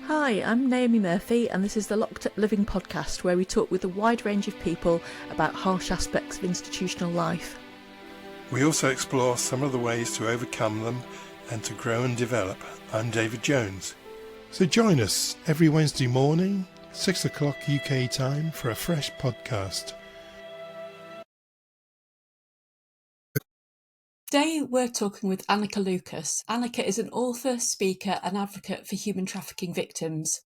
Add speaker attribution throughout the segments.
Speaker 1: Hi, I'm Naomi Murphy, and this is the Locked Up Living podcast, where we talk with a wide range of people about harsh aspects of institutional life.
Speaker 2: We also explore some of the ways to overcome them and to grow and develop. I'm David Jones. So join us every Wednesday morning, 6 o'clock UK time, for a fresh podcast.
Speaker 1: Today we're talking with Anneke Lucas. Anneke is an author, speaker and advocate for human trafficking victims.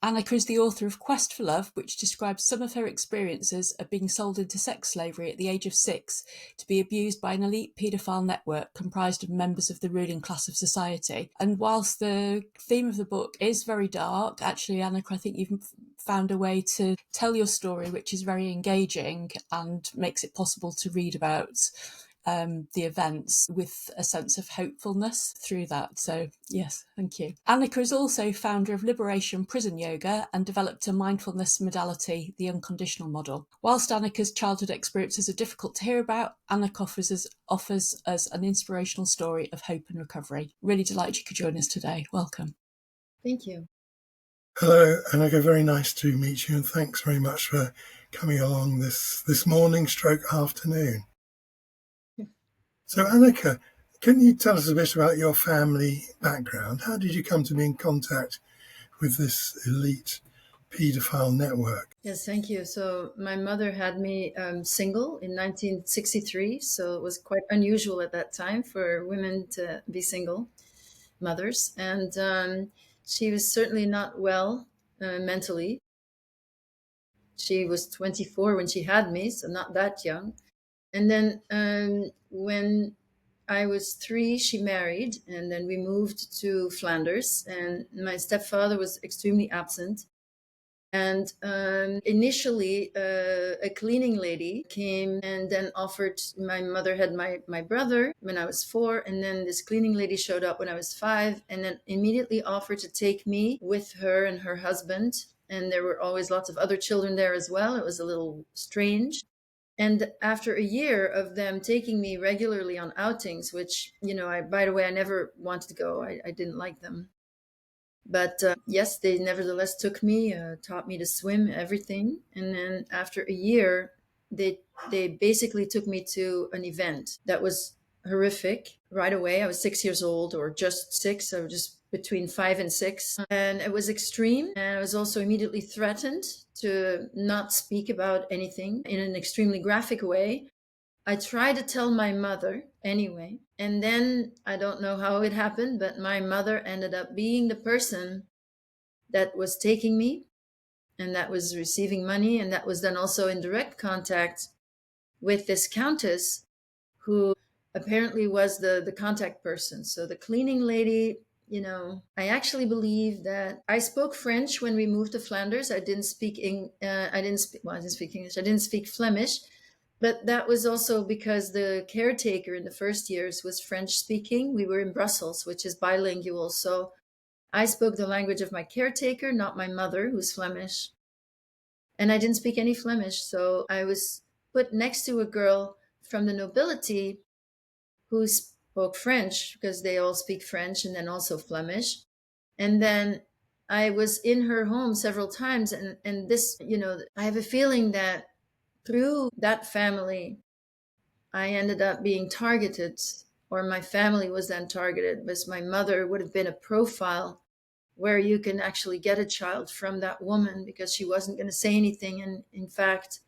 Speaker 1: Anneke is the author of Quest for Love, which describes some of her experiences of being sold into sex slavery at the age of 6 to be abused by an elite paedophile network comprised of members of the ruling class of society. And whilst the theme of the book is very dark, actually, Anneke, I think you've found a way to tell your story which is very engaging and makes it possible to read about the events with a sense of hopefulness through that. So yes, thank you. Anneke is also founder of Liberation Prison Yoga and developed a mindfulness modality, the Unconditional Model. Whilst Anneke's childhood experiences are difficult to hear about, Anneke offers us an inspirational story of hope and recovery. Really delighted you could join us today. Welcome.
Speaker 3: Thank you.
Speaker 2: Hello, Anneke. Very nice to meet you, and thanks very much for coming along this morning / afternoon. So, Anneke, can you tell us a bit about your family background? How did you come to be in contact with this elite paedophile network?
Speaker 3: Yes, thank you. So my mother had me single in 1963, so it was quite unusual at that time for women to be single mothers. And she was certainly not well mentally. She was 24 when she had me, so not that young. And then when I was 3, she married, and then we moved to Flanders, and my stepfather was extremely absent. And initially, a cleaning lady came and then offered, my mother had my brother when I was 4, and then this cleaning lady showed up when I was 5, and then immediately offered to take me with her and her husband. And there were always lots of other children there as well. It was a little strange. And after a year of them taking me regularly on outings, which, by the way, I never wanted to go. I didn't like them. But yes, they nevertheless took me, taught me to swim, everything. And then after a year, they basically took me to an event that was horrific right away. I was 6 years old, or just 6. I was just between 5 and 6. And it was extreme. And I was also immediately threatened to not speak about anything in an extremely graphic way. I tried to tell my mother anyway. And then I don't know how it happened, but my mother ended up being the person that was taking me and that was receiving money. And that was then also in direct contact with this countess who apparently was the contact person. So the cleaning lady, I actually believe that I spoke French when we moved to Flanders. I didn't speak English. I didn't speak English. I didn't speak Flemish. But that was also because the caretaker in the first years was French speaking. We were in Brussels, which is bilingual. So I spoke the language of my caretaker, not my mother, who's Flemish. And I didn't speak any Flemish. So I was put next to a girl from the nobility who spoke French, because they all speak French, and then also Flemish. And then I was in her home several times. And this, I have a feeling that through that family, I ended up being targeted, or my family was then targeted, because my mother would have been a profile where you can actually get a child from that woman, because she wasn't going to say anything. And in fact,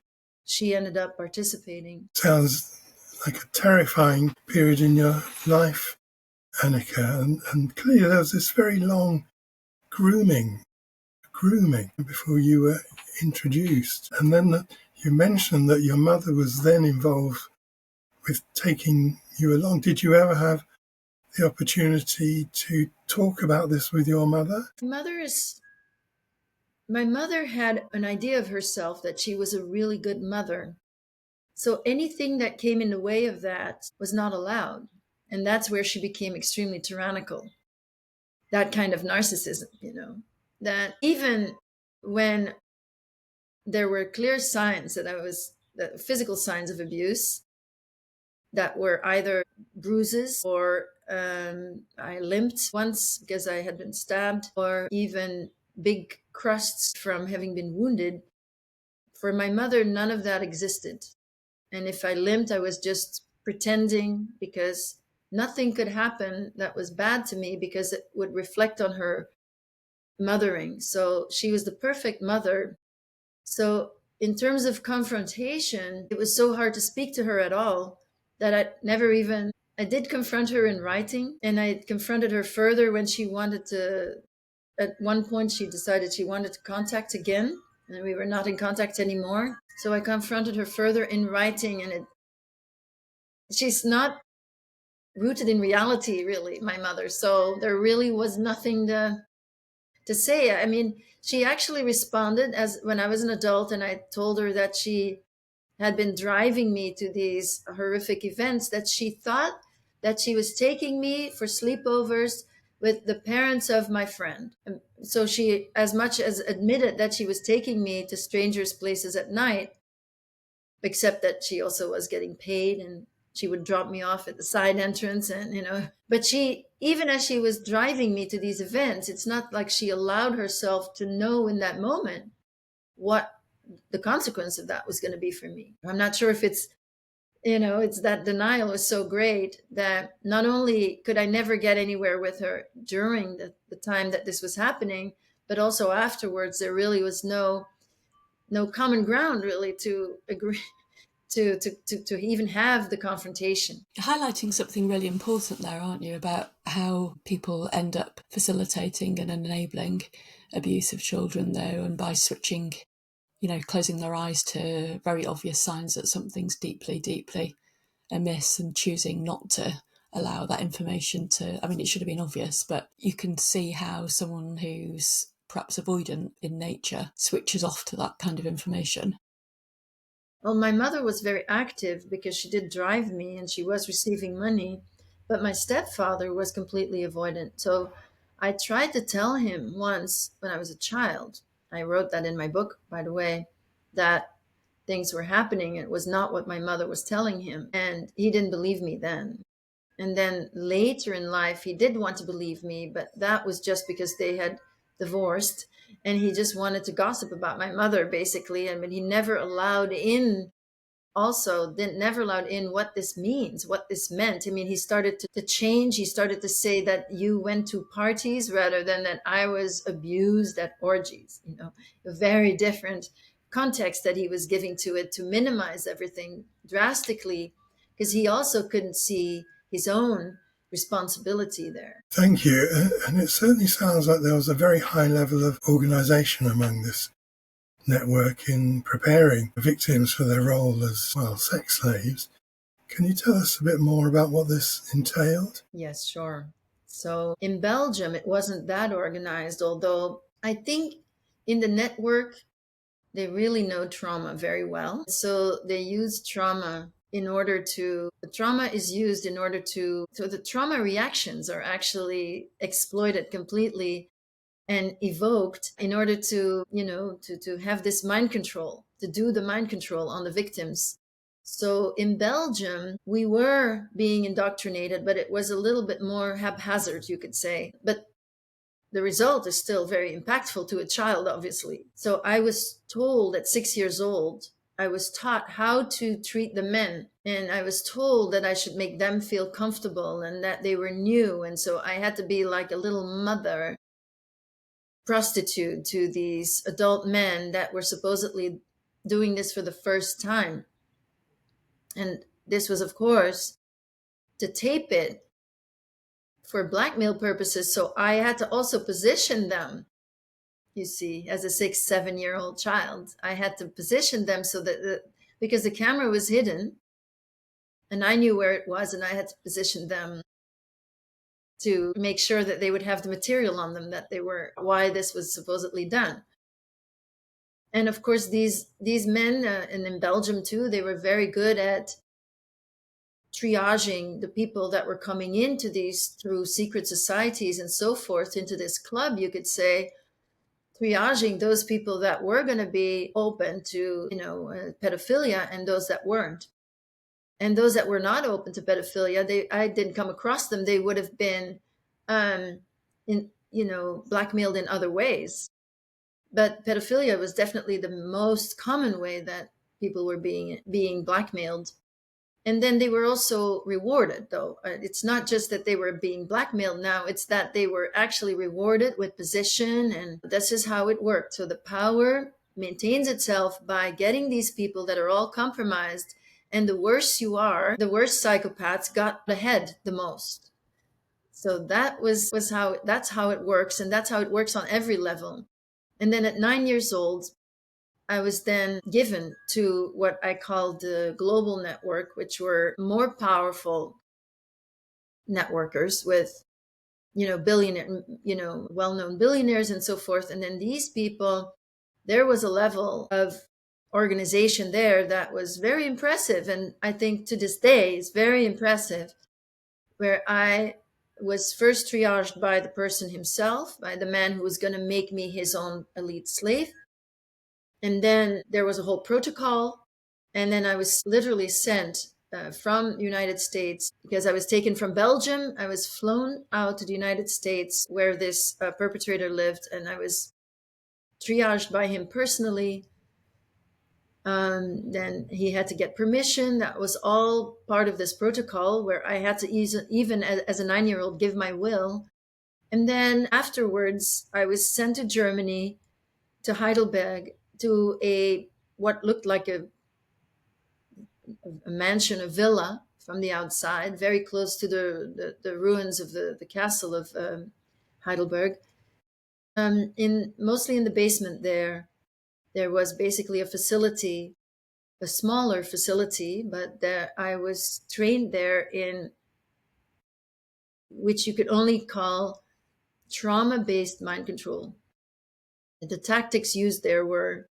Speaker 3: she ended up participating.
Speaker 2: Sounds like a terrifying period in your life, Anneke. And clearly there was this very long grooming before you were introduced. And then you mentioned that your mother was then involved with taking you along. Did you ever have the opportunity to talk about this with your mother?
Speaker 3: My mother had an idea of herself that she was a really good mother. So anything that came in the way of that was not allowed. And that's where she became extremely tyrannical. That kind of narcissism, that even when there were clear signs that physical signs of abuse that were either bruises, or I limped once because I had been stabbed, or even big crusts from having been wounded. For my mother, none of that existed. And if I limped, I was just pretending, because nothing could happen that was bad to me because it would reflect on her mothering. So she was the perfect mother. So in terms of confrontation, it was so hard to speak to her at all that I did confront her in writing, and I confronted her further when she wanted to, at one point she decided she wanted to contact again, and we were not in contact anymore. So I confronted her further in writing, and she's not rooted in reality, really, my mother. So there really was nothing to say. I mean, she actually responded as when I was an adult and I told her that she had been driving me to these horrific events, that she thought that she was taking me for sleepovers with the parents of my friend. So she, as much as admitted that she was taking me to strangers' places at night, except that she also was getting paid, and she would drop me off at the side entrance, and but she, even as she was driving me to these events, it's not like she allowed herself to know in that moment what the consequence of that was going to be for me. I'm not sure if it's that denial was so great that not only could I never get anywhere with her during the time that this was happening, but also afterwards there really was no common ground really to agree to even have the confrontation.
Speaker 1: Highlighting something really important there, aren't you, about how people end up facilitating and enabling abuse of children, though, and by switching, closing their eyes to very obvious signs that something's deeply, deeply amiss and choosing not to allow that information to, I mean, it should have been obvious, but you can see how someone who's perhaps avoidant in nature switches off to that kind of information.
Speaker 3: Well, my mother was very active because she did drive me and she was receiving money, but my stepfather was completely avoidant. So I tried to tell him once when I was a child, I wrote that in my book, by the way, that things were happening. It was not what my mother was telling him. And he didn't believe me then. And then later in life, he did want to believe me, but that was just because they had divorced and he just wanted to gossip about my mother, basically. And but he never allowed in, also didn't never allowed in what this means, what this meant. I mean, he started to change. He started to say that you went to parties rather than that I was abused at orgies, a very different context that he was giving to it to minimize everything drastically, because he also couldn't see his own responsibility there.
Speaker 2: Thank you. And it certainly sounds like there was a very high level of organisation among this network in preparing victims for their role as, well, sex slaves. Can you tell us a bit more about what this entailed?
Speaker 3: Yes, sure. So in Belgium, it wasn't that organized, although I think in the network, they really know trauma very well. So they use trauma the trauma is used in order so the trauma reactions are actually exploited completely and evoked in order to have this mind control, to do the mind control on the victims. So in Belgium, we were being indoctrinated, but it was a little bit more haphazard, you could say. But the result is still very impactful to a child, obviously. So I was told at 6 years old, I was taught how to treat the men. And I was told that I should make them feel comfortable and that they were new. And so I had to be like a little mother prostitute to these adult men that were supposedly doing this for the first time. And this was, of course, to tape it for blackmail purposes. So I had to also position them. You see, as a 6, 7-year-old child, I had to position them so that because the camera was hidden and I knew where it was, and I had to position them to make sure that they would have the material on them, why this was supposedly done. And of course, these men, and in Belgium too, they were very good at triaging the people that were coming into these through secret societies and so forth into this club, you could say, triaging those people that were going to be open to, pedophilia, and those that weren't. And those that were not open to pedophilia, I didn't come across them. They would have been, blackmailed in other ways. But pedophilia was definitely the most common way that people were being blackmailed. And then they were also rewarded, though. It's not just that they were being blackmailed now, it's that they were actually rewarded with position. And this is how it worked. So the power maintains itself by getting these people that are all compromised. And the worse you are, the worse psychopaths got ahead the most. So was how that's how it works. And that's how it works on every level. And then at 9 years old, I was then given to what I called the global network, which were more powerful networkers with, billionaire, well-known billionaires and so forth. And then these people, there was a level of organization there that was very impressive. And I think to this day is very impressive, where I was first triaged by the person himself, by the man who was going to make me his own elite slave. And then there was a whole protocol. And then I was literally sent from United States, because I was taken from Belgium. I was flown out to the United States where this perpetrator lived, and I was triaged by him personally. Then he had to get permission. That was all part of this protocol, where I had to even as a 9-year-old give my will. And then afterwards, I was sent to Germany, to Heidelberg, to what looked like a mansion, a villa from the outside, very close to the ruins of the castle of Heidelberg. Mostly in the basement there was basically a facility, a smaller facility, but there I was trained there in which you could only call trauma-based mind control. The tactics used there were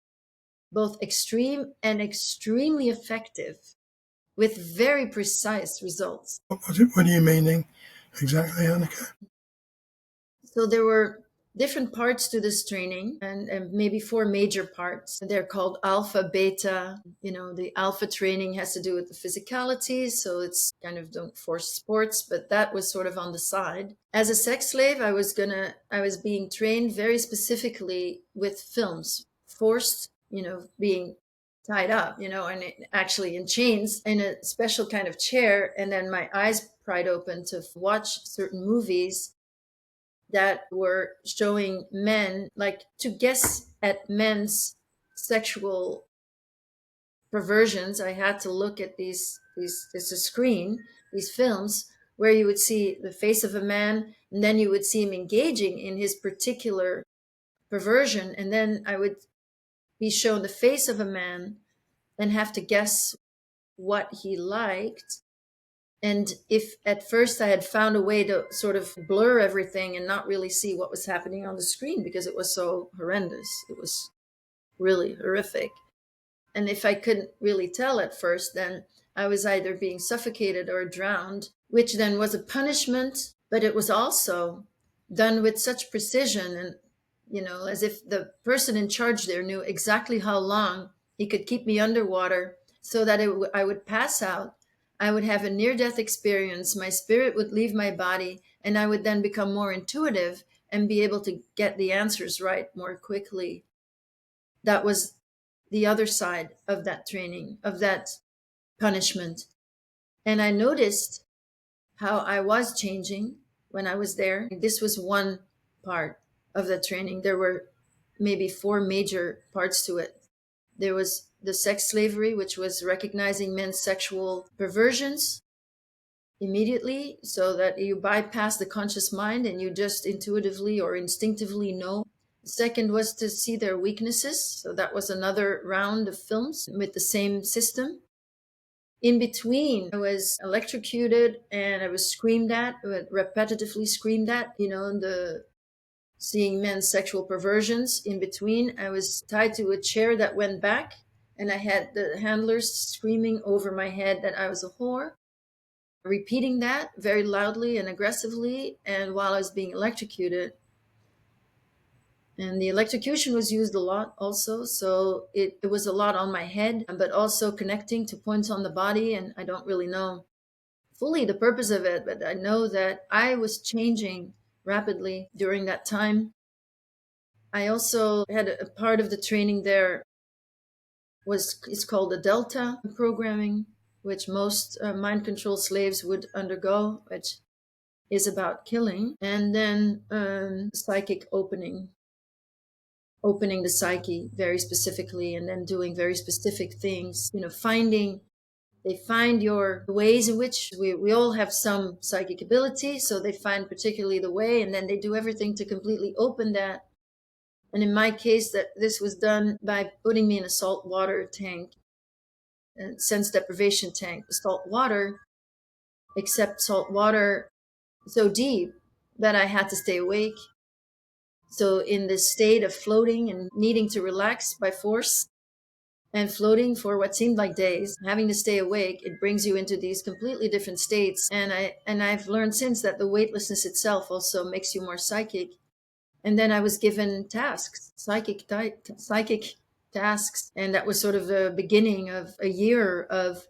Speaker 3: both extreme and extremely effective, with very precise results.
Speaker 2: What are you meaning exactly, Anneke?
Speaker 3: So there were different parts to this training, and maybe four major parts. They're called alpha, beta. The alpha training has to do with the physicality, so it's kind of don't force sports, but that was sort of on the side. As a sex slave, I was being trained very specifically with films, forced, being tied up, and actually in chains in a special kind of chair, and then my eyes pried open to watch certain movies that were showing men, like to guess at men's sexual perversions. I had to look at it's a screen, these films, where you would see the face of a man, and then you would see him engaging in his particular perversion, and then I would be shown the face of a man and have to guess what he liked. And if at first I had found a way to sort of blur everything and not really see what was happening on the screen because it was so horrendous, it was really horrific. And if I couldn't really tell at first, then I was either being suffocated or drowned, which then was a punishment, but it was also done with such precision, and, as if the person in charge there knew exactly how long he could keep me underwater so that I would pass out. I would have a near-death experience. My spirit would leave my body, and I would then become more intuitive and be able to get the answers right more quickly. That was the other side of that training, of that punishment. And I noticed how I was changing when I was there. This was one part of the training. There were maybe four major parts to it. There was the sex slavery, which was recognizing men's sexual perversions immediately, so that you bypass the conscious mind and you just intuitively or instinctively know. The second was to see their weaknesses. So that was another round of films with the same system. In between, I was electrocuted and I was screamed at, repetitively screamed at, the seeing men's sexual perversions. In between, I was tied to a chair that went back, and I had the handlers screaming over my head that I was a whore, repeating that very loudly and aggressively, and while I was being electrocuted. And the electrocution was used a lot also, so it was a lot on my head, but also connecting to points on the body, and I don't really know fully the purpose of it, but I know that I was changing rapidly during that time. I also had a part of the training there it's called the Delta programming, which most mind control slaves would undergo, which is about killing, and then psychic opening the psyche very specifically, and then doing very specific things, they find your ways in which we all have some psychic ability, so they find particularly the way, and then they do everything to completely open that. And in my case, that this was done by putting me in a salt water tank, a sense deprivation tank. The salt water, except salt water so deep that I had to stay awake. So in this state of floating and needing to relax by force, and floating for what seemed like days, having to stay awake, it brings you into these completely different states. And I've learned since that the weightlessness itself also makes you more psychic. And then I was given tasks, psychic tasks, and that was sort of the beginning of a year of.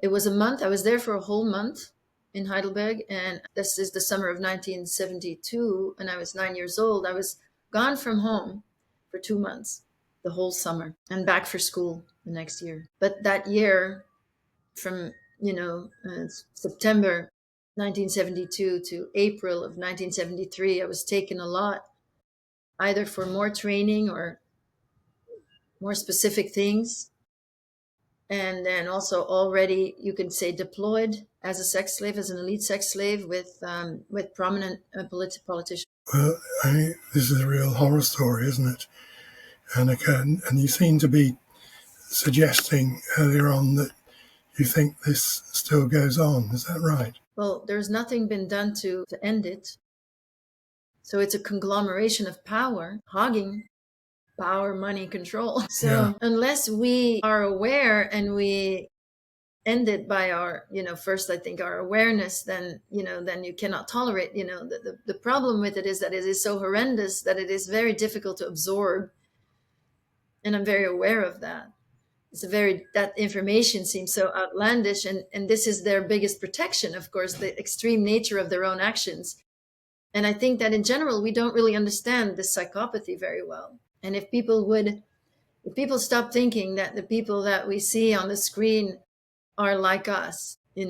Speaker 3: It was a month. I was there for a whole month in Heidelberg, and this is the summer of 1972, and I was 9 years old. I was gone from home for 2 months, the whole summer, and back for school the next year. But that year, from September 1972 to April of 1973, I was taken a lot, either for more training or more specific things, and then also already, you can say, deployed as a sex slave, as an elite sex slave with prominent politicians.
Speaker 2: Well, this is a real horror story, isn't it, Anneke? And you seem to be suggesting earlier on that you think this still goes on. Is that right?
Speaker 3: Well, there's nothing been done to end it. So it's a conglomeration of power, hogging power, money, control. So
Speaker 2: Yeah.
Speaker 3: unless we are aware and we end it by our, first, I think, our awareness, then you cannot tolerate, the problem with it is that it is so horrendous that it is very difficult to absorb. And I'm very aware of that. That information seems so outlandish, and this is their biggest protection, of course, the extreme nature of their own actions. And I think that in general, we don't really understand this psychopathy very well. And if people stop thinking that the people that we see on the screen are like us, I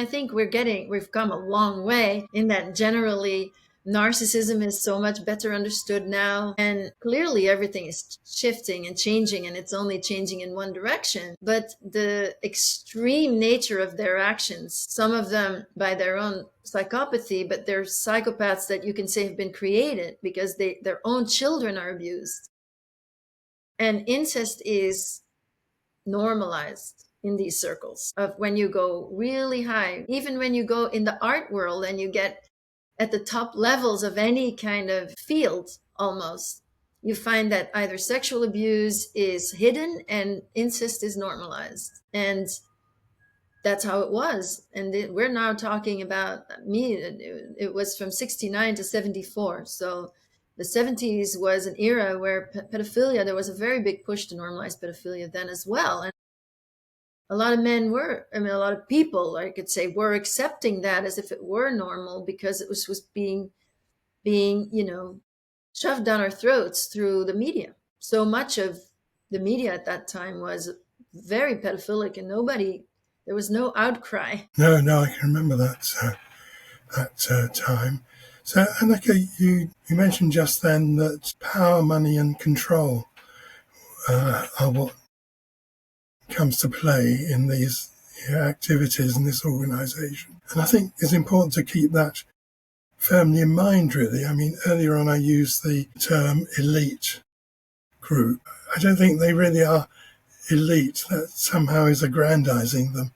Speaker 3: think we've come a long way in that generally narcissism is so much better understood now. And clearly everything is shifting and changing, and it's only changing in one direction. But the extreme nature of their actions, some of them by their own psychopathy, but they're psychopaths that you can say have been created because their own children are abused. And incest is normalized in these circles of when you go really high, even when you go in the art world and you get at the top levels of any kind of field, almost, you find that either sexual abuse is hidden and incest is normalized. And that's how it was. And we're now talking about it was from 69 to 74. So the 70s was an era where pedophilia, there was a very big push to normalize pedophilia then as well. And a lot of men a lot of people, I could say, were accepting that as if it were normal because it was being, shoved down our throats through the media. So much of the media at that time was very pedophilic, and there was no outcry.
Speaker 2: No, I can remember that time. So, Anneke, you mentioned just then that power, money, and control are what comes to play in these activities in this organisation. And I think it's important to keep that firmly in mind, really. I mean, earlier on I used the term elite group. I don't think they really are elite. That somehow is aggrandizing them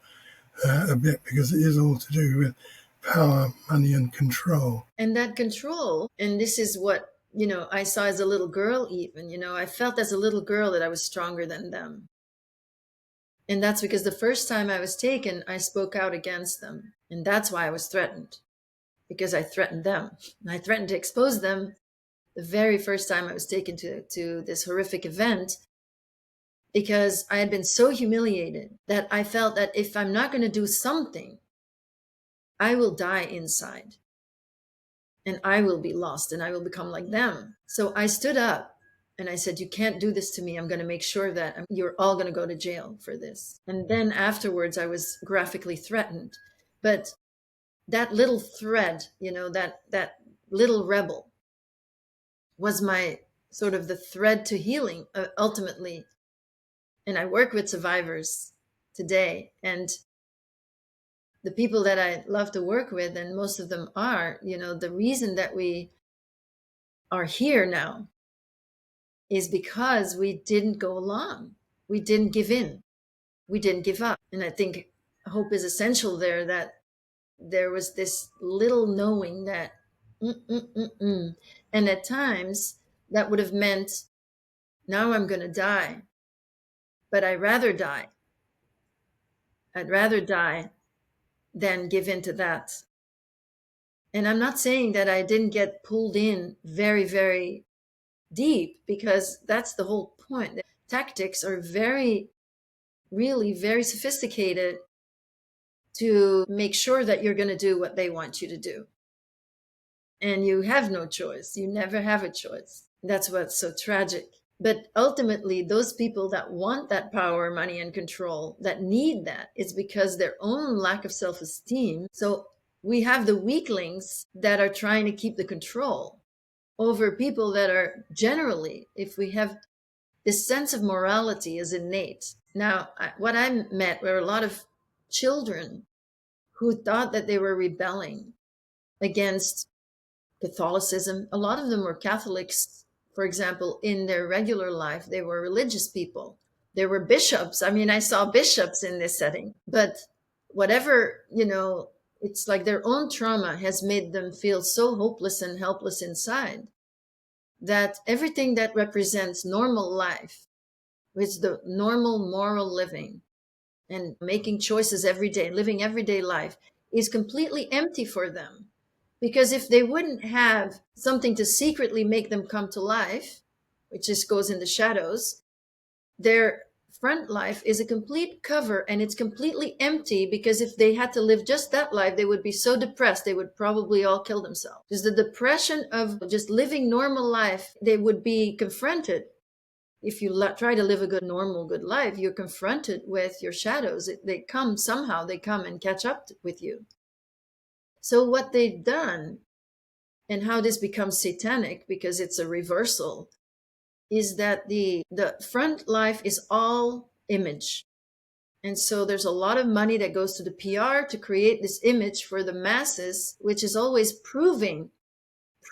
Speaker 2: a bit, because it is all to do with power, money, and control.
Speaker 3: And that control, and this is what, I saw as a little girl even, I felt as a little girl that I was stronger than them. And that's because the first time I was taken, I spoke out against them. And that's why I was threatened, because I threatened them. And I threatened to expose them the very first time I was taken to this horrific event, because I had been so humiliated that I felt that if I'm not going to do something, I will die inside. and I will be lost and I will become like them. So I stood up and I said, you can't do this to me. I'm going to make sure that you're all going to go to jail for this. And then afterwards, I was graphically threatened. But that little thread, that little rebel was my sort of the thread to healing, ultimately. And I work with survivors today. And the people that I love to work with, and most of them are, the reason that we are here now is because we didn't go along. We didn't give in. We didn't give up. And I think hope is essential there, that there was this little knowing that, and at times that would have meant, now I'm going to die, but I'd rather die. I'd rather die than give in to that. And I'm not saying that I didn't get pulled in very, very deep, because that's the whole point. The tactics are really very sophisticated to make sure that you're going to do what they want you to do. And you have no choice. You never have a choice. That's what's so tragic. But ultimately, those people that want that power, money, and control, that need that, it's because their own lack of self-esteem. So we have the weaklings that are trying to keep the control over people that are generally, if we have this sense of morality is innate. Now, what I met were a lot of children who thought that they were rebelling against Catholicism. A lot of them were Catholics, for example, in their regular life. They were religious people. There were bishops. I mean, I saw bishops in this setting. But whatever, it's like their own trauma has made them feel so hopeless and helpless inside that everything that represents normal life, which is the normal moral living and making choices every day, living everyday life, is completely empty for them. Because if they wouldn't have something to secretly make them come to life, which just goes in the shadows, their front life is a complete cover, and it's completely empty, because if they had to live just that life, they would be so depressed, they would probably all kill themselves. Just the depression of just living normal life, they would be confronted. If you try to live a good life, you're confronted with your shadows. They come somehow, they come and catch up with you. So what they've done, and how this becomes satanic, because it's a reversal, is that the front life is all image. And so there's a lot of money that goes to the PR to create this image for the masses, which is always proving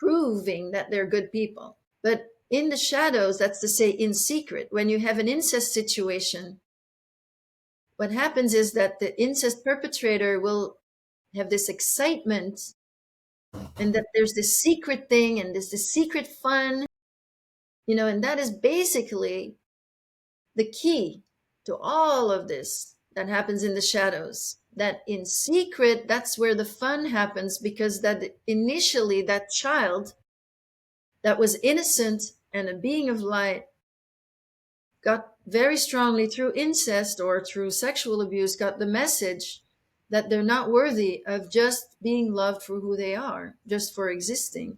Speaker 3: that they're good people. But in the shadows, that's to say in secret, when you have an incest situation, what happens is that the incest perpetrator will have this excitement, and that there's this secret thing, and there's this secret fun, and that is basically the key to all of this that happens in the shadows. That in secret, that's where the fun happens, because that initially that child that was innocent and a being of light got very strongly through incest or through sexual abuse, got the message that they're not worthy of just being loved for who they are, just for existing.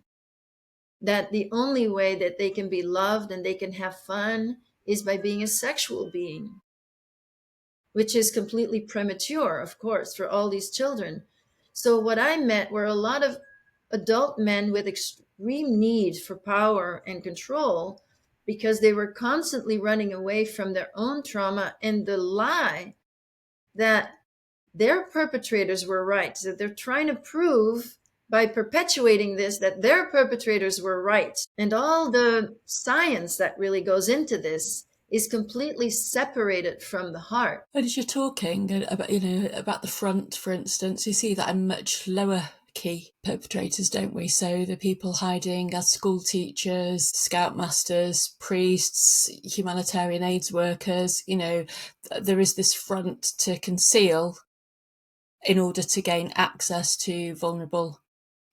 Speaker 3: That the only way that they can be loved and they can have fun is by being a sexual being, which is completely premature, of course, for all these children. So what I met were a lot of adult men with extreme need for power and control, because they were constantly running away from their own trauma and the lie that their perpetrators were right. So they're trying to prove by perpetuating this that their perpetrators were right. And all the science that really goes into this is completely separated from the heart.
Speaker 1: But as you're talking about the front, for instance, you see that in much lower key perpetrators, don't we? So the people hiding as school teachers, scoutmasters, priests, humanitarian aids workers, there is this front to conceal in order to gain access to vulnerable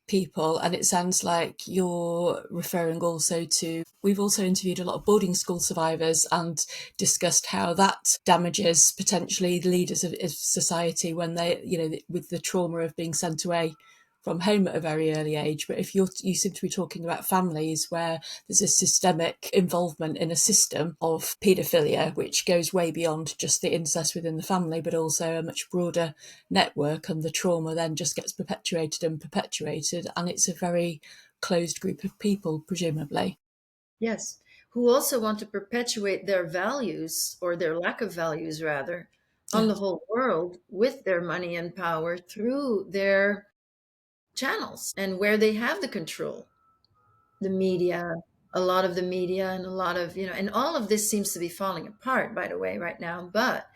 Speaker 1: people. And it sounds like you're referring also to, we've also interviewed a lot of boarding school survivors and discussed how that damages potentially the leaders of society when they, with the trauma of being sent away from home at a very early age. But if you seem to be talking about families where there's a systemic involvement in a system of paedophilia, which goes way beyond just the incest within the family, but also a much broader network, and the trauma then just gets perpetuated and perpetuated, and it's a very closed group of people, presumably.
Speaker 3: Yes, who also want to perpetuate their values, or their lack of values rather, on
Speaker 1: Yeah.
Speaker 3: the whole world with their money and power through their channels and where they have the control. The media, a lot of the media, and a lot of, and all of this seems to be falling apart, by the way, right now, but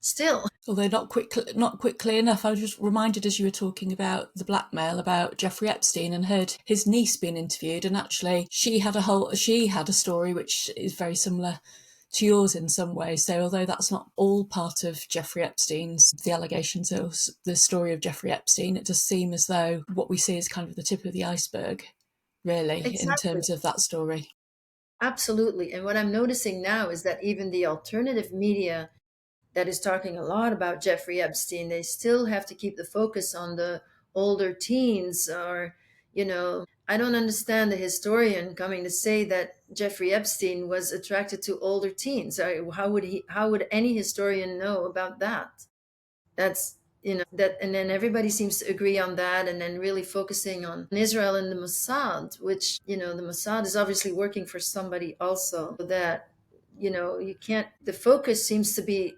Speaker 3: still.
Speaker 1: Although not quickly enough. I was just reminded as you were talking about the blackmail, about Jeffrey Epstein, and heard his niece being interviewed, and actually she had a story which is very similar to yours in some way. So although that's not all part of Jeffrey Epstein's, the allegations of the story of Jeffrey Epstein, it does seem as though what we see is kind of the tip of the iceberg, really, in
Speaker 3: Exactly.
Speaker 1: terms of that story.
Speaker 3: Absolutely. And what I'm noticing now is that even the alternative media that is talking a lot about Jeffrey Epstein, they still have to keep the focus on the older teens. Or, I don't understand the historian coming to say that Jeffrey Epstein was attracted to older teens. How would any historian know about that? That's, that, and then everybody seems to agree on that, and then really focusing on Israel and the Mossad, which, the Mossad is obviously working for somebody also. That, you can't, the focus seems to be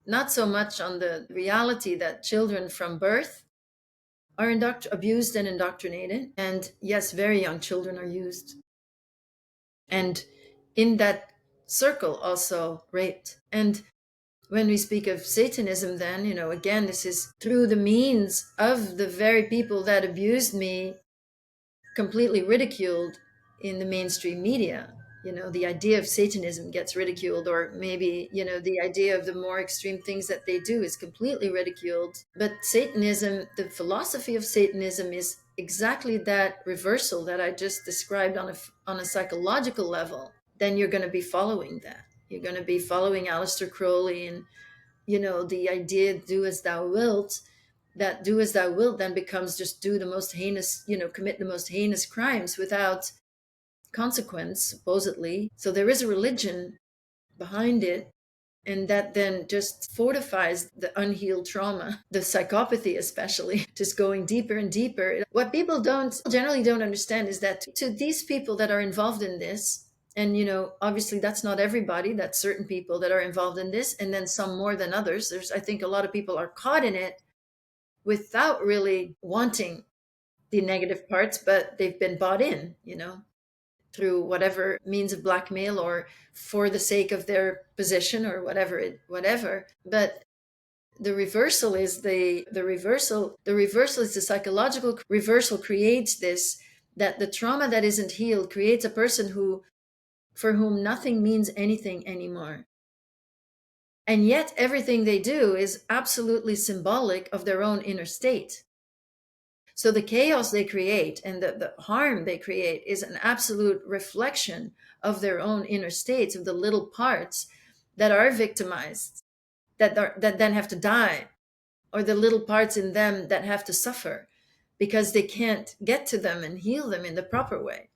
Speaker 3: not so much on the reality that children from birth are abused and indoctrinated. And yes, very young children are used. And in that circle, also raped. And when we speak of Satanism, then, again, this is through the means of the very people that abused me, completely ridiculed in the mainstream media. The idea of Satanism gets ridiculed, or maybe, the idea of the more extreme things that they do is completely ridiculed. But Satanism, the philosophy of Satanism, is exactly that reversal that I just described on a psychological level. Then you're going to be following that. You're going to be following Aleister Crowley, and, the idea, do as thou wilt. That do as thou wilt then becomes just do the most heinous, commit the most heinous crimes without consequence, supposedly. So there is a religion behind it. And that then just fortifies the unhealed trauma, the psychopathy, especially, just going deeper and deeper. What people generally don't understand is that to these people that are involved in this, and, obviously that's not everybody, that's certain people that are involved in this, and then some more than others. I think a lot of people are caught in it without really wanting the negative parts, but they've been bought in, through whatever means of blackmail, or for the sake of their position, or whatever. But the reversal is the psychological reversal creates this, that the trauma that isn't healed creates a person for whom nothing means anything anymore. And yet everything they do is absolutely symbolic of their own inner state. So the chaos they create and the harm they create is an absolute reflection of their own inner states, of the little parts that are victimized, that then have to die, or the little parts in them that have to suffer because they can't get to them and heal them in the proper way.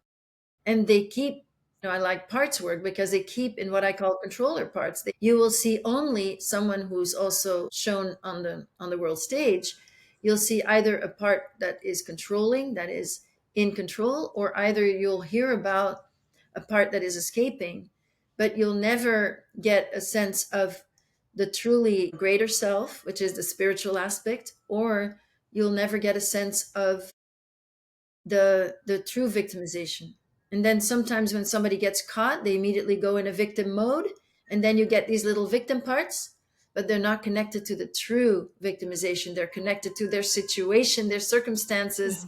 Speaker 3: And they keep, I like parts work because they keep in what I call controller parts. You will see only someone who's also shown on the world stage. You'll see either a part that is controlling, that is in control, or either you'll hear about a part that is escaping, but you'll never get a sense of the truly greater self, which is the spiritual aspect, or you'll never get a sense of the true victimization. And then sometimes when somebody gets caught, they immediately go in a victim mode, and then you get these little victim parts, but they're not connected to the true victimization. They're connected to their situation, their
Speaker 1: Yeah.
Speaker 3: circumstances,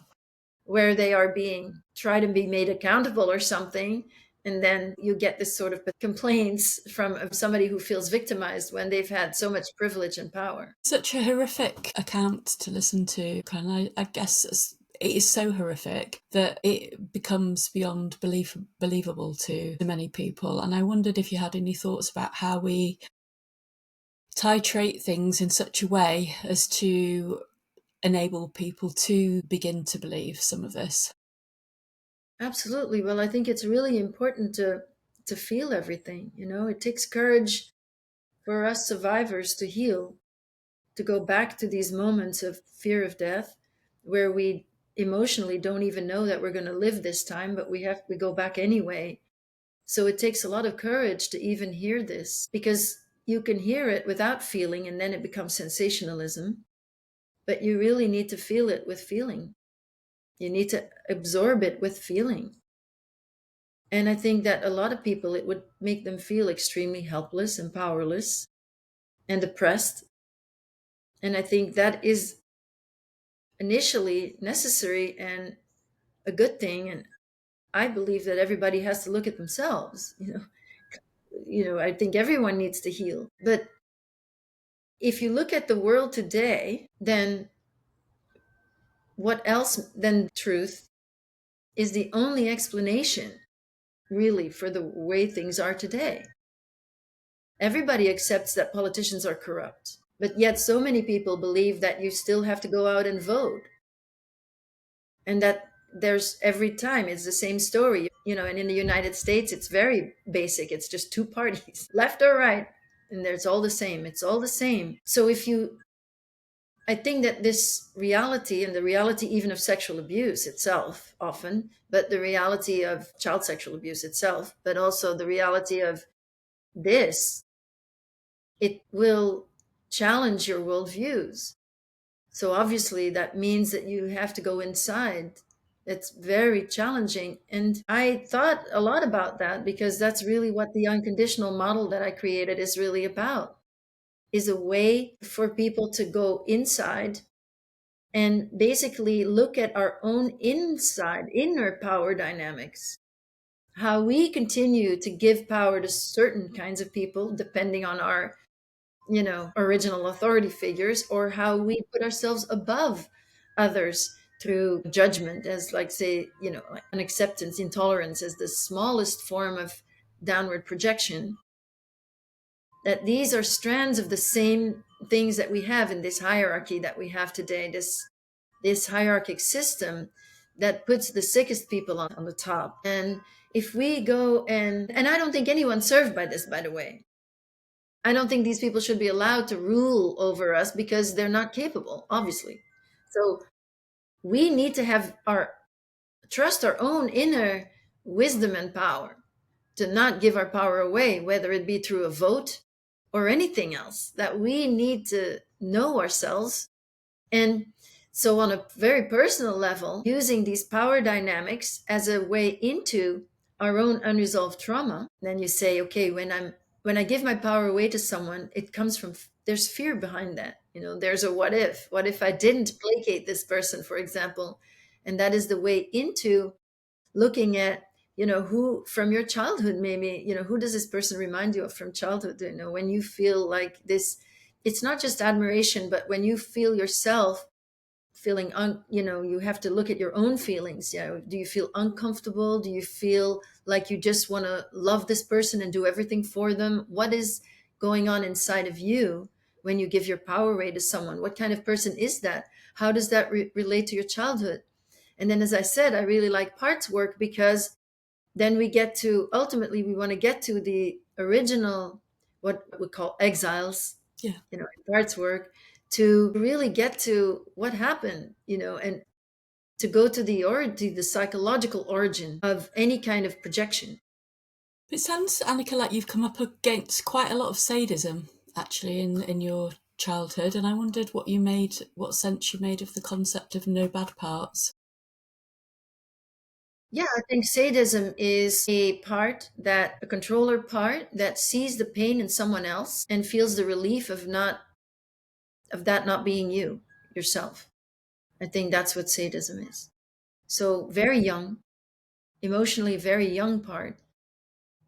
Speaker 3: where they are being tried to be made accountable or something. And then you get this sort of complaints from somebody who feels victimized when they've had so much privilege and power.
Speaker 1: Such a horrific account to listen to, and I guess it is so horrific that it becomes beyond believable to many people. And I wondered if you had any thoughts about how we titrate things in such a way as to enable people to begin to believe some of this?
Speaker 3: Absolutely. Well, I think it's really important to feel everything. It takes courage for us survivors to heal, to go back to these moments of fear of death where we emotionally don't even know that we're going to live this time, but we go back anyway. So it takes a lot of courage to even hear this, because you can hear it without feeling and then it becomes sensationalism, but you really need to feel it with feeling. You need to absorb it with feeling. And I think that a lot of people, it would make them feel extremely helpless and powerless and depressed. And I think that is initially necessary and a good thing. And I believe that everybody has to look at themselves. I think everyone needs to heal. But if you look at the world today, then what else than truth is the only explanation really for the way things are today? Everybody accepts that politicians are corrupt, but yet so many people believe that you still have to go out and vote, and that there's every time it's the same story. And in the United States it's very basic. It's just two parties, left or right, and there's all the same. It's all the same. So I think that this reality, and the reality even of sexual abuse itself often, but the reality of child sexual abuse itself, but also the reality of this, it will challenge your worldviews. So obviously that means that you have to go inside. It's very challenging. And I thought a lot about that, because that's really what the unconditional model that I created is really about, is a way for people to go inside and basically look at our own inside, inner power dynamics, how we continue to give power to certain kinds of people depending on our original authority figures, or how we put ourselves above others through judgment, as like say, an acceptance, intolerance as the smallest form of downward projection. That these are strands of the same things that we have in this hierarchy that we have today, this hierarchic system that puts the sickest people on the top. And if we go and I don't think anyone's served by this, by the way. I don't think these people should be allowed to rule over us, because they're not capable, obviously. So we need to have trust our own inner wisdom and power to not give our power away, whether it be through a vote or anything else. That we need to know ourselves. And so on a very personal level, using these power dynamics as a way into our own unresolved trauma, then you say, okay, when I give my power away to someone, it comes from, there's fear behind that. There's a what if I didn't placate this person, for example. And that is the way into looking at, who from your childhood, maybe, who does this person remind you of from childhood? When you feel like this, it's not just admiration, but when you feel yourself feeling you have to look at your own feelings. Do you feel uncomfortable? Do you feel like you just want to love this person and do everything for them? What is going on inside of you when you give your power away to someone? What kind of person is that? How does that relate to your childhood? And then, as I said, I really like parts work, because then we get to, ultimately we want to get to the original, what we call exiles,
Speaker 1: Yeah.
Speaker 3: in parts work, to really get to what happened, and to go to the psychological origin of any kind of projection.
Speaker 1: It sounds, Anneke, like you've come up against quite a lot of sadism, actually, in your childhood, and I wondered what sense you made of the concept of no bad parts.
Speaker 3: Yeah, I think sadism is a controller part that sees the pain in someone else and feels the relief of that not being you yourself. I think that's what sadism is. So very young, emotionally very young part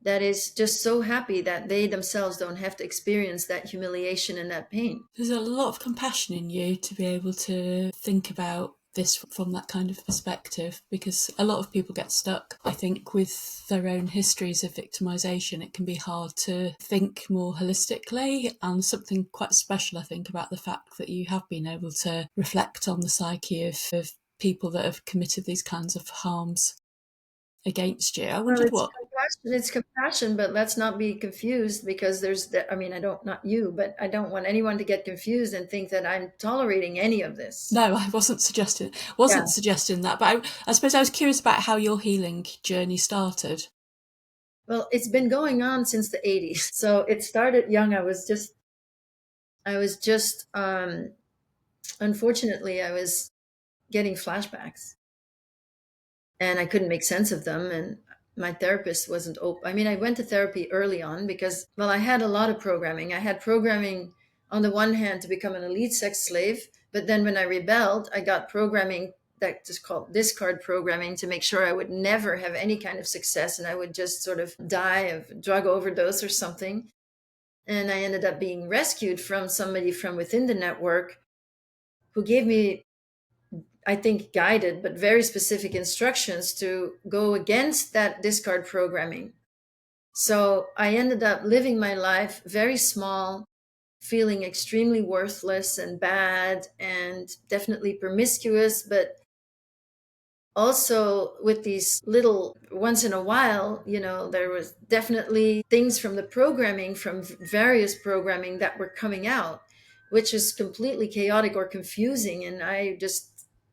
Speaker 3: that is just so happy that they themselves don't have to experience that humiliation and that pain.
Speaker 1: There's a lot of compassion in you to be able to think about this from that kind of perspective, because a lot of people get stuck, I think, with their own histories of victimization. It can be hard to think more holistically, and something quite special, I think, about the fact that you have been able to reflect on the psyche of people that have committed these kinds of harms against you. I
Speaker 3: Well,
Speaker 1: wondered what...
Speaker 3: it's compassion, but let's not be confused, because I mean, I don't, not you, but I don't want anyone to get confused and think that I'm tolerating any of this.
Speaker 1: No, I wasn't suggesting
Speaker 3: Yeah.
Speaker 1: that, but I suppose I was curious about how your healing journey started.
Speaker 3: Well, it's been going on since the 80s. So it started young. I was just, unfortunately, I was getting flashbacks and I couldn't make sense of them. And my therapist wasn't open. I mean, I went to therapy early on because, well, I had a lot of programming. I had programming on the one hand to become an elite sex slave, but then when I rebelled, I got programming that is called discard programming to make sure I would never have any kind of success and I would just sort of die of drug overdose or something. And I ended up being rescued from somebody from within the network who gave me, I think, guided but very specific instructions to go against that discard programming. So I ended up living my life very small, feeling extremely worthless and bad and definitely promiscuous, but also with these little, once in a while, there was definitely things from the programming, from various programming that were coming out, which is completely chaotic or confusing. And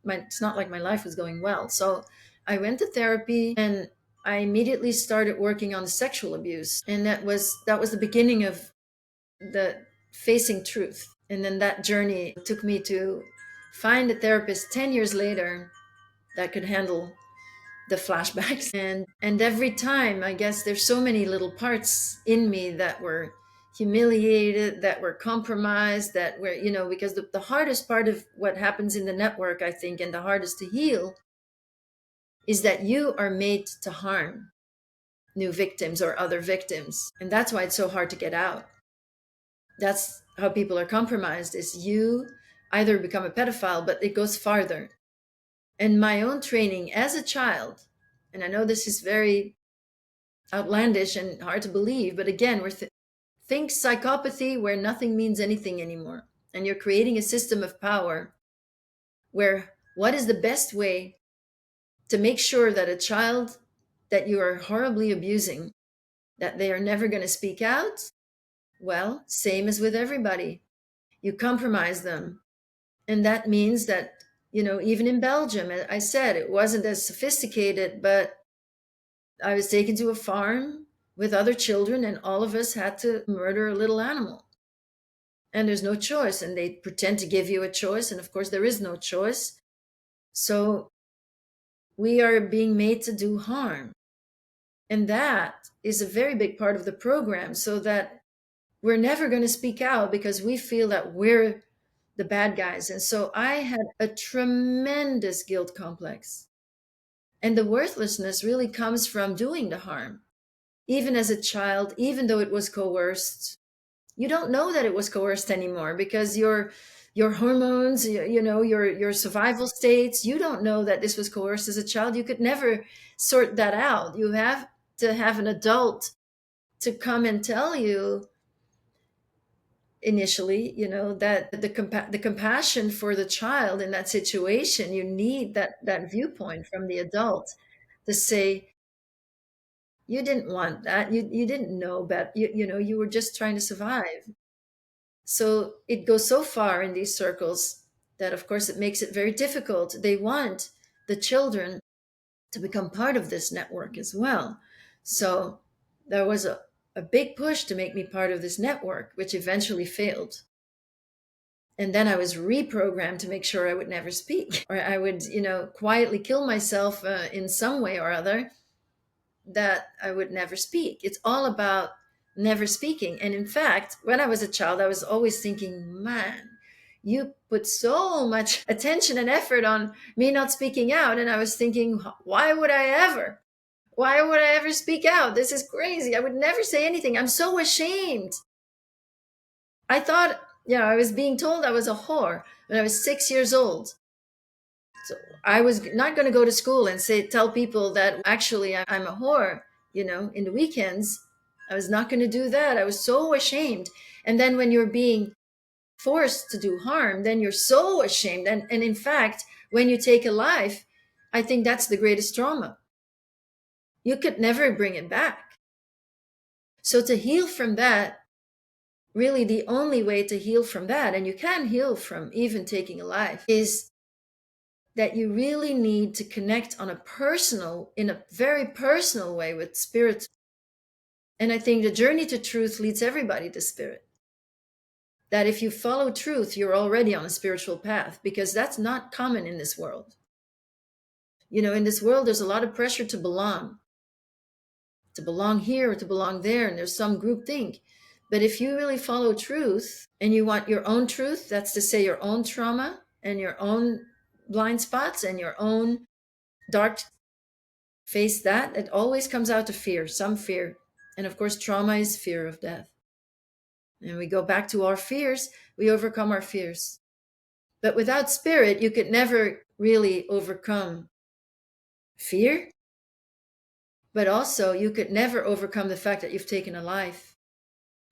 Speaker 3: it's not like my life was going well. So I went to therapy and I immediately started working on the sexual abuse. And that was the beginning of the facing truth. And then that journey took me to find a therapist 10 years later that could handle the flashbacks. And every time, I guess there's so many little parts in me that were humiliated, that were compromised, that were, because the hardest part of what happens in the network, I think, and the hardest to heal is that you are made to harm new victims or other victims. And that's why it's so hard to get out. That's how people are compromised, is you either become a pedophile, but it goes farther. And my own training as a child, and I know this is very outlandish and hard to believe, but again, think psychopathy where nothing means anything anymore. And you're creating a system of power where what is the best way to make sure that a child that you are horribly abusing, that they are never going to speak out? Well, same as with everybody. You compromise them. And that means that, even in Belgium, I said it wasn't as sophisticated, but I was taken to a farm with other children, and all of us had to murder a little animal. And there's no choice. And they pretend to give you a choice. And of course, there is no choice. So we are being made to do harm. And that is a very big part of the program, so that we're never going to speak out because we feel that we're the bad guys. And so I had a tremendous guilt complex. And the worthlessness really comes from doing the harm. Even as a child, even though it was coerced, you don't know that it was coerced anymore because your hormones, your survival states, you don't know that this was coerced as a child. You could never sort that out. You have to have an adult to come and tell you initially, that the compassion for the child in that situation, you need that viewpoint from the adult to say, you didn't want that, you didn't know, but you were just trying to survive. So it goes so far in these circles that of course it makes it very difficult. They want the children to become part of this network as well. So there was a big push to make me part of this network, which eventually failed. And then I was reprogrammed to make sure I would never speak, or I would, quietly kill myself in some way or other, that I would never speak. It's all about never speaking. And in fact, when I was a child, I was always thinking, man, you put so much attention and effort on me not speaking out. And I was thinking, why would I ever? Why would I ever speak out? This is crazy. I would never say anything. I'm so ashamed. I thought, I was being told I was a whore when I was 6 years old. So I was not going to go to school and tell people that actually I'm a whore, in the weekends. I was not going to do that. I was so ashamed. And then when you're being forced to do harm, then you're so ashamed. And in fact, when you take a life, I think that's the greatest trauma. You could never bring it back. So to heal from that, really the only way to heal from that, and you can heal from even taking a life, is that you really need to connect in a very personal way with spirit. And I think the journey to truth leads everybody to spirit. That if you follow truth, you're already on a spiritual path, because that's not common in this world. In this world, there's a lot of pressure to belong here or to belong there, and there's some group think. But if you really follow truth and you want your own truth, that's to say your own trauma and your own blind spots and your own dark, face that, it always comes out to fear, some fear. And of course, trauma is fear of death. And we go back to our fears, we overcome our fears. But without spirit, you could never really overcome fear. But also, you could never overcome the fact that you've taken a life.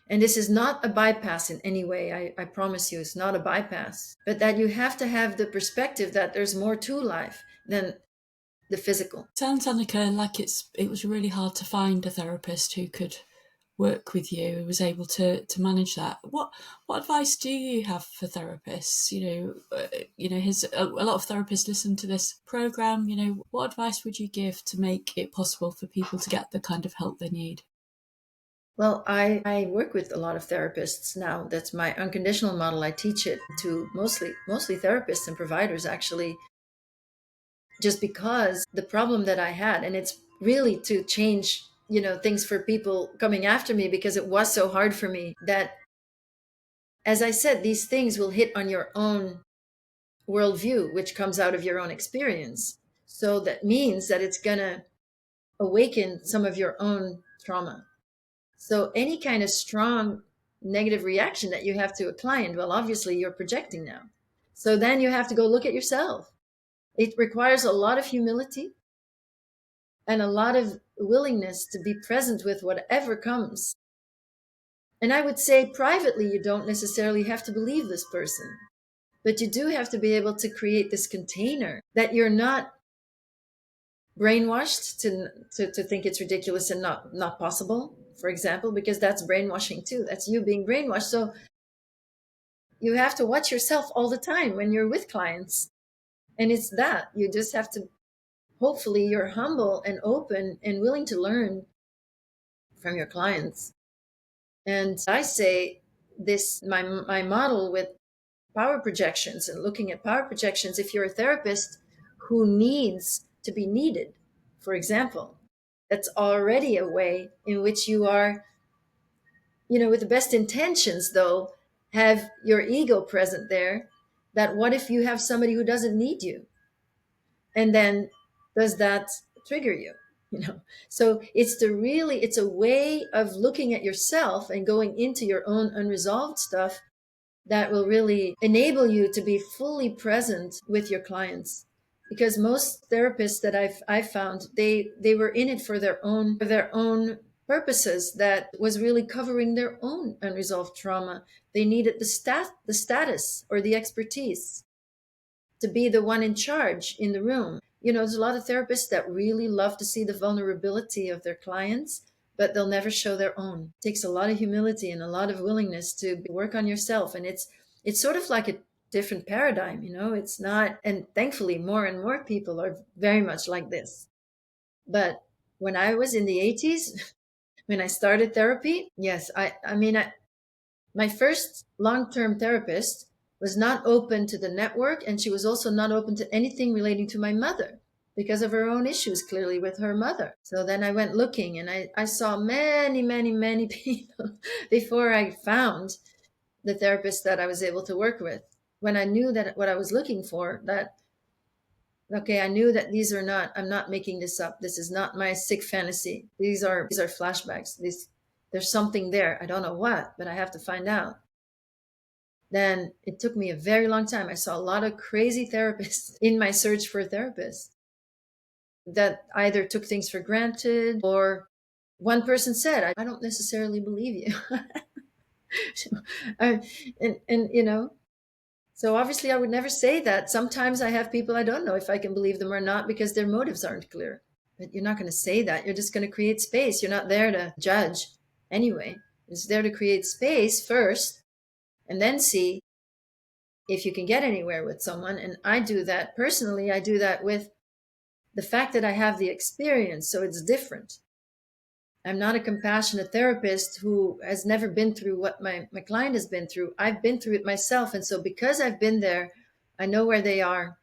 Speaker 3: And this is not a bypass in any way. I promise you, it's not a bypass. But that you have to have the perspective that there's more to life than the physical.
Speaker 1: Sounds, Anneke, like it was really hard to find a therapist who could work with you, who was able to manage that. What advice do you have for therapists? A lot of therapists listen to this program. What advice would you give to make it possible for people to get the kind of help they need?
Speaker 3: Well, I work with a lot of therapists now. That's my unconditional model. I teach it to mostly therapists and providers, actually, just because the problem that I had, and it's really to change, things for people coming after me, because it was so hard for me, that, as I said, these things will hit on your own worldview, which comes out of your own experience. So that means that it's going to awaken some of your own trauma. So any kind of strong negative reaction that you have to a client, well, obviously you're projecting now. So then you have to go look at yourself. It requires a lot of humility and a lot of willingness to be present with whatever comes. And I would say privately, you don't necessarily have to believe this person, but you do have to be able to create this container that you're not brainwashed to think it's ridiculous and not possible, for example, because that's brainwashing too. That's you being brainwashed. So you have to watch yourself all the time when you're with clients. And it's that you just have to, hopefully you're humble and open and willing to learn from your clients. And I say this, my model with power projections and looking at power projections, if you're a therapist who needs to be needed, for example, that's already a way in which you are, with the best intentions, though, have your ego present there. That what if you have somebody who doesn't need you? And then does that trigger you? So it's a way of looking at yourself and going into your own unresolved stuff that will really enable you to be fully present with your clients. Because most therapists that I've found, they were in it for their own purposes, that was really covering their own unresolved trauma. They needed the status or the expertise to be the one in charge in the room. There's a lot of therapists that really love to see the vulnerability of their clients, but they'll never show their own. It takes a lot of humility and a lot of willingness to work on yourself. And it's sort of like a different paradigm, it's not, and thankfully more and more people are very much like this. But when I was in the 80s, when I started therapy, yes, my first long-term therapist was not open to the network, and she was also not open to anything relating to my mother because of her own issues, clearly, with her mother. So then I went looking, and I saw many, many, many people before I found the therapist that I was able to work with. When I knew that what I was looking for, that, okay, I knew that I'm not making this up. This is not my sick fantasy. These are flashbacks. There's something there. I don't know what, but I have to find out. then it took me a very long time. I saw a lot of crazy therapists in my search for a therapist that either took things for granted, or one person said, I don't necessarily believe you. I- and so obviously I would never say that. Sometimes I have people I don't know if I can believe them or not because their motives aren't clear. But you're not going to say that. You're just going to create space. You're not there to judge anyway. It's there to create space first and then see if you can get anywhere with someone. And I do that personally. I do that with the fact that I have the experience. So it's different. I'm not a compassionate therapist who has never been through what my client has been through. I've been through it myself. And so because I've been there, I know where they are.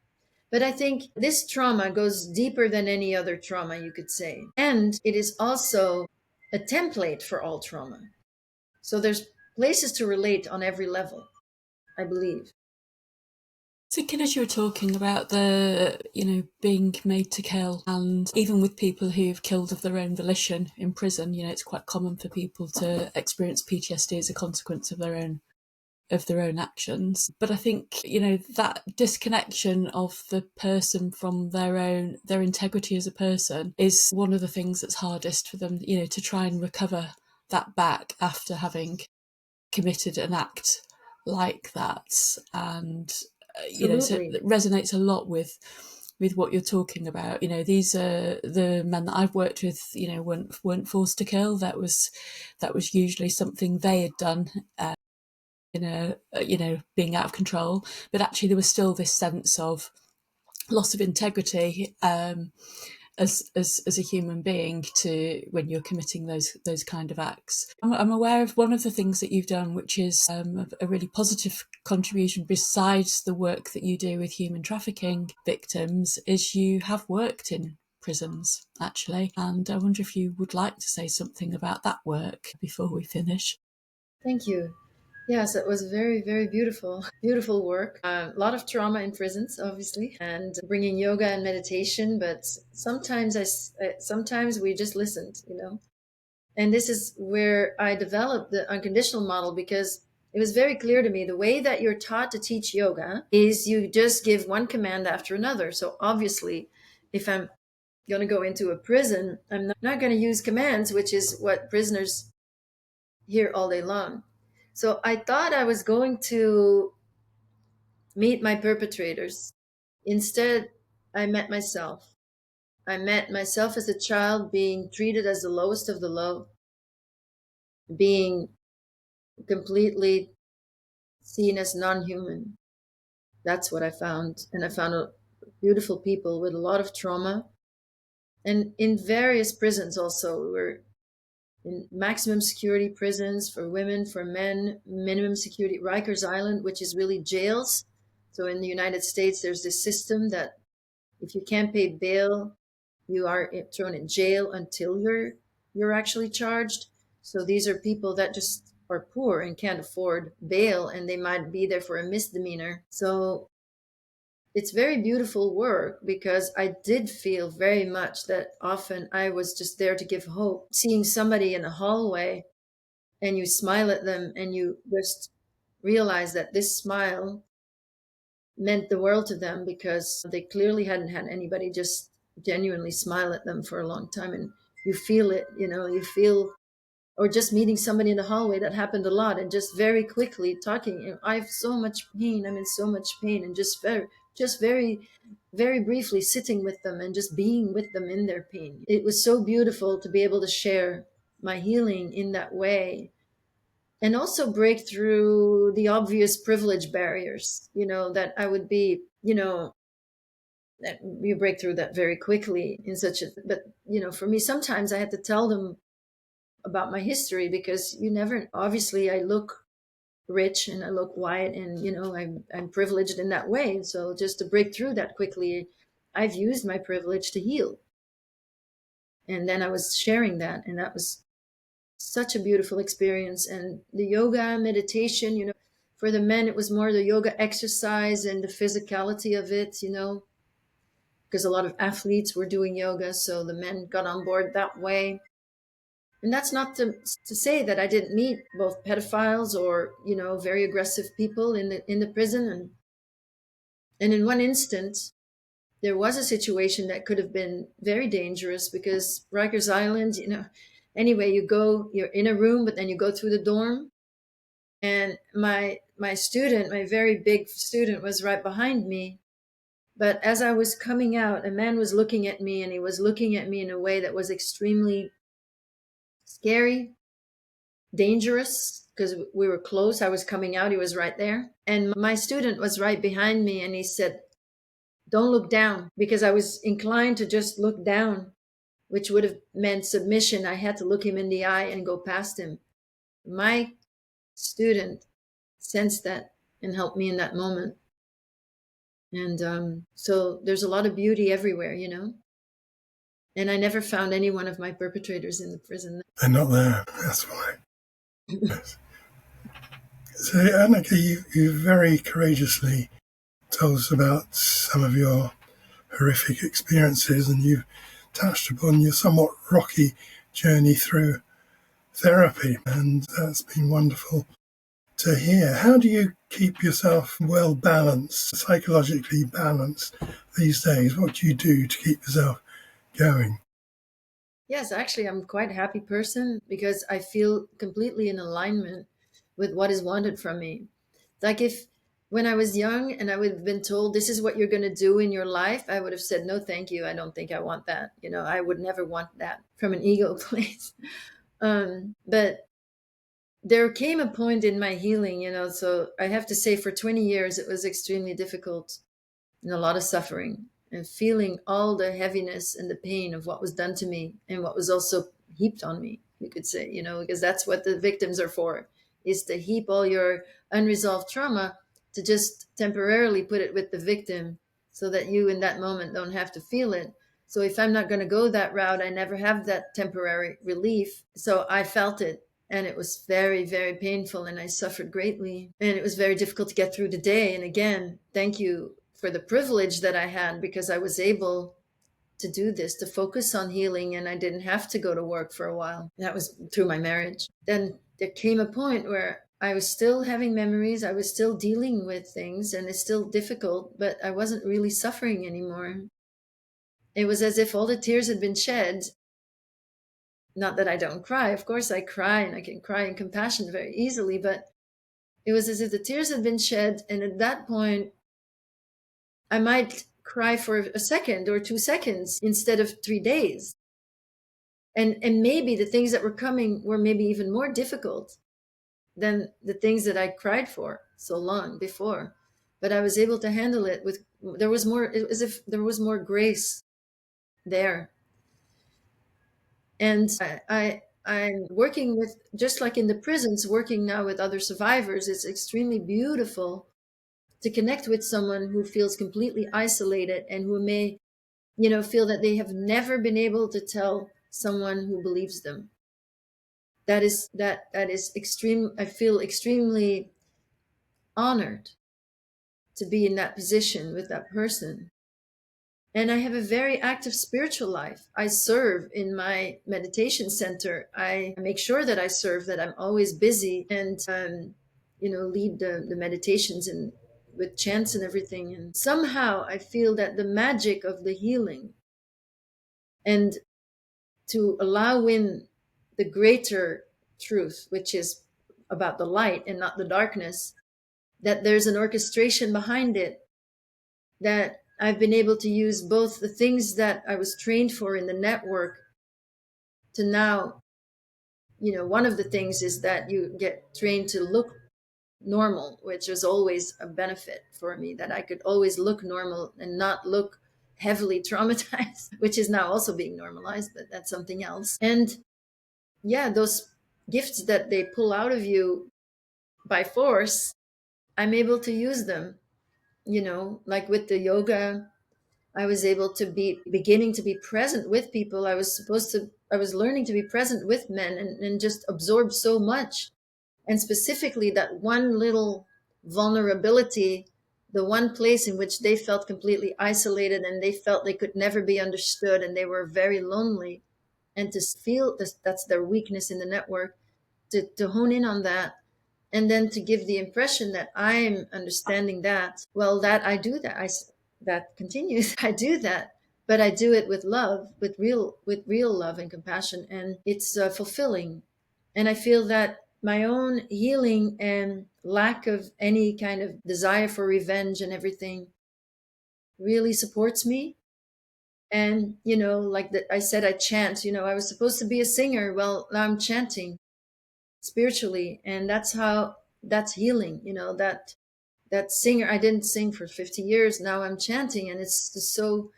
Speaker 3: But I think this trauma goes deeper than any other trauma, you could say. And it is also a template for all trauma. So there's places to relate on every level, I believe.
Speaker 1: Thinking as you were talking about the, being made to kill, and even with people who've killed of their own volition in prison, it's quite common for people to experience PTSD as a consequence of their own actions. But I think, that disconnection of the person from their integrity as a person is one of the things that's hardest for them, to try and recover that back after having committed an act like that. And so
Speaker 3: Absolutely.
Speaker 1: it resonates a lot with what you're talking about. These are the men that I've worked with, weren't forced to kill. That was usually something they had done, in being out of control. But actually there was still this sense of loss of integrity, as a human being, to when you're committing those kind of acts. I'm aware of one of the things that you've done, which is a really positive contribution besides the work that you do with human trafficking victims, is you have worked in prisons, actually. And I wonder if you would like to say something about that work before we finish.
Speaker 3: Thank you. Yes, it was very, very beautiful, beautiful work. A lot of trauma in prisons, obviously, and bringing yoga and meditation. But sometimes sometimes we just listened. And this is where I developed the unconditional model, because it was very clear to me the way that you're taught to teach yoga is you just give one command after another. So obviously, if I'm going to go into a prison, I'm not going to use commands, which is what prisoners hear all day long. So I thought I was going to meet my perpetrators. Instead, I met myself. I met myself as a child being treated as the lowest of the low, being completely seen as non-human. That's what I found. And I found beautiful people with a lot of trauma. And in various prisons also, we were in maximum security prisons for women, for men, minimum security, Rikers Island, which is really jails. So in the United States, there's this system that if you can't pay bail, you are thrown in jail until you're actually charged. So these are people that just are poor and can't afford bail, and they might be there for a misdemeanor. So it's very beautiful work, because I did feel very much that often I was just there to give hope. Seeing somebody in the hallway and you smile at them and you just realize that this smile meant the world to them, because they clearly hadn't had anybody just genuinely smile at them for a long time. And you feel it, you feel, or just meeting somebody in the hallway, that happened a lot, and just very quickly talking, I have so much pain, I'm in so much pain, and just very very briefly sitting with them and just being with them in their pain. It was so beautiful to be able to share my healing in that way, and also break through the obvious privilege barriers, that I would be, that you break through that very quickly in such a, but for me, sometimes I had to tell them about my history, because you never, obviously I look rich and I look white, and I'm privileged in that way. So just to break through that quickly, I've used my privilege to heal. And then I was sharing that, and that was such a beautiful experience. And the yoga meditation, for the men, it was more the yoga exercise and the physicality of it, because a lot of athletes were doing yoga. So the men got on board that way. And that's not to say that I didn't meet both pedophiles or, very aggressive people in the prison. And in one instance, there was a situation that could have been very dangerous because Rikers Island, anyway, you're in a room, but then you go through the dorm. And my student, my very big student, was right behind me. But as I was coming out, a man was looking at me, and he was looking at me in a way that was extremely scary, dangerous, because we were close. I was coming out, he was right there. And my student was right behind me, and he said, "Don't look down," because I was inclined to just look down, which would have meant submission. I had to look him in the eye and go past him. My student sensed that and helped me in that moment. And so there's a lot of beauty everywhere, And I never found any one of my perpetrators in the prison.
Speaker 2: They're not there. That's why. Yes. So, Anneke, you very courageously told us about some of your horrific experiences, and you've touched upon your somewhat rocky journey through therapy, and that's been wonderful to hear. How do you keep yourself well balanced, psychologically balanced these days? What do you do to keep yourself going?
Speaker 3: Yes, actually, I'm quite a happy person because I feel completely in alignment with what is wanted from me. Like if when I was young and I would have been told this is what you're going to do in your life, I would have said, no, thank you. I don't think I want that. I would never want that from an ego place. But there came a point in my healing, so I have to say for 20 years, it was extremely difficult and a lot of suffering and feeling all the heaviness and the pain of what was done to me and what was also heaped on me, you could say, because that's what the victims are for, is to heap all your unresolved trauma to just temporarily put it with the victim so that you in that moment don't have to feel it. So if I'm not going to go that route, I never have that temporary relief. So I felt it. And it was very, very painful, and I suffered greatly. And it was very difficult to get through the day. And again, thank you for the privilege that I had because I was able to do this, to focus on healing, and I didn't have to go to work for a while. That was through my marriage. Then there came a point where I was still having memories, I was still dealing with things, and it's still difficult, but I wasn't really suffering anymore. It was as if all the tears had been shed. Not that I don't cry, of course I cry, and I can cry in compassion very easily, but it was as if the tears had been shed, and at that point, I might cry for a second or 2 seconds instead of 3 days. And maybe the things that were coming were maybe even more difficult than the things that I cried for so long before. But I was able to handle it there was more, it was as if there was more grace there. And I'm working with, just like in the prisons, working now with other survivors, it's extremely beautiful to connect with someone who feels completely isolated and who may feel that they have never been able to tell someone who believes them. That is extreme. I feel extremely honored to be in that position with that person. And I have a very active spiritual life. I serve in my meditation center. I make sure that I serve, that I'm always busy and, lead the meditations and with chants and everything. And somehow I feel that the magic of the healing and to allow in the greater truth, which is about the light and not the darkness, that there's an orchestration behind it, that I've been able to use both the things that I was trained for in the network to now, one of the things is that you get trained to look normal, which was always a benefit for me, that I could always look normal and not look heavily traumatized, which is now also being normalized, but that's something else. And yeah, those gifts that they pull out of you by force, I'm able to use them, like with the yoga. I was able to be beginning to be present with people. I was learning to be present with men and just absorb so much. And specifically that one little vulnerability, the one place in which they felt completely isolated and they felt they could never be understood and they were very lonely. and to feel that's their weakness in the network, to hone in on that, and then to give the impression that I'm understanding that. Well, that I do that. That continues. I do that, but I do it with love, with real love and compassion, and it's fulfilling. And I feel that my own healing and lack of any kind of desire for revenge and everything really supports me. And like I said, I chant. I was supposed to be a singer. Well, now I'm chanting spiritually, and that's healing. That singer, I didn't sing for 50 years. Now I'm chanting, and it's just so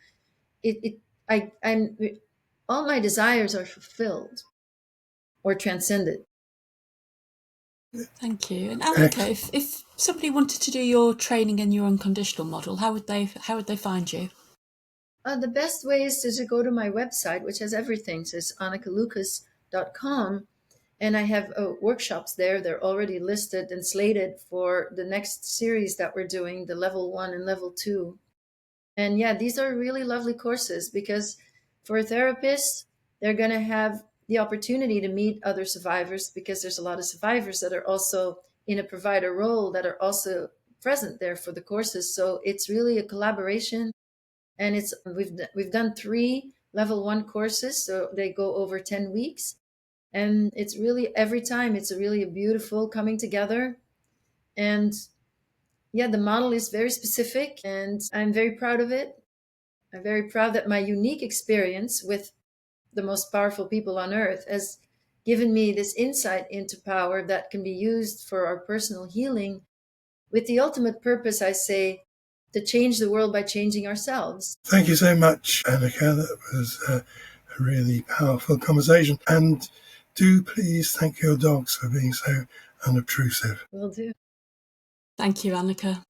Speaker 3: it I'm all my desires are fulfilled or transcended.
Speaker 1: Thank you. And Anneke,
Speaker 2: Excellent.
Speaker 1: if somebody wanted to do your training in your unconditional model, how would they find you?
Speaker 3: The best way is to go to my website, which has everything. So it's annekelucas.com. And I have workshops there. They're already listed and slated for the next series that we're doing, the level 1 and level 2. And yeah, these are really lovely courses because for therapists, they're going to have the opportunity to meet other survivors, because there's a lot of survivors that are also in a provider role that are also present there for the courses. So it's really a collaboration. And we've done 3 level 1 courses, so they go over 10 weeks. And it's really, every time it's a beautiful coming together. And yeah, the model is very specific, and I'm very proud of it. I'm very proud that my unique experience with the most powerful people on earth has given me this insight into power that can be used for our personal healing, with the ultimate purpose, I say, to change the world by changing ourselves.
Speaker 2: Thank you so much, Anneke. That was a really powerful conversation. And do please thank your dogs for being so unobtrusive.
Speaker 3: Will do.
Speaker 1: Thank you, Anneke.